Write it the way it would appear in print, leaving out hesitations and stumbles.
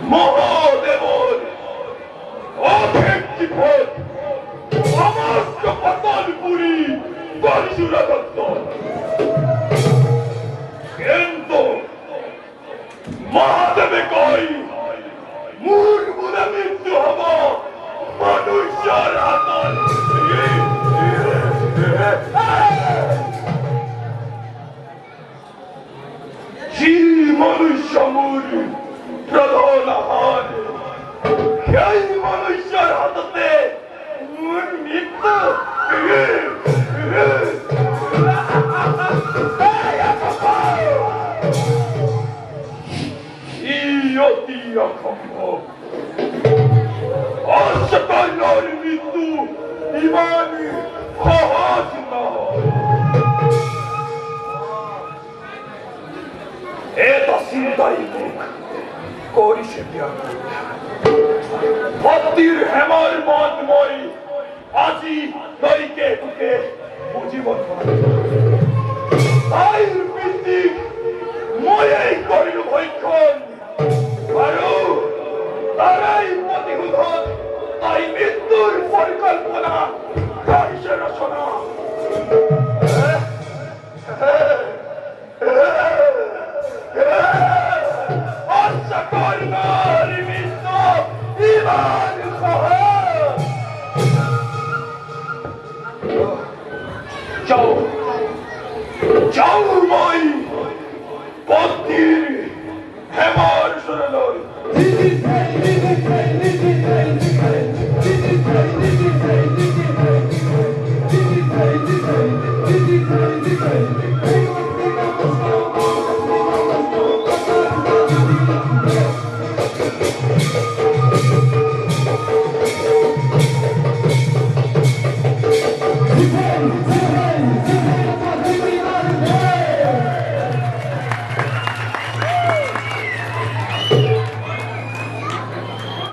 মহাদেবর অপেক্ষি পথ সমস্ত পতনপুরী পরশুরা দত্ত কিন্তু মহাদেবে কই মূল বুড়া মৃত্যু হব মনুষ্যর হাতত মনুষ্য মূল প্রধান আহার সেই মনুষ্যর হাততে মূল মৃত্যু অতি অসম্ভব অসকলের মৃত্যু ইমান সহজ নয় এটা চিন্তাই মুখ করিছে ভক্তির হেমার মনময় আজি দইকে তুকে বুঝিব তাই বৃদ্ধি ময়েই করিল ভৈক্ষণ আরো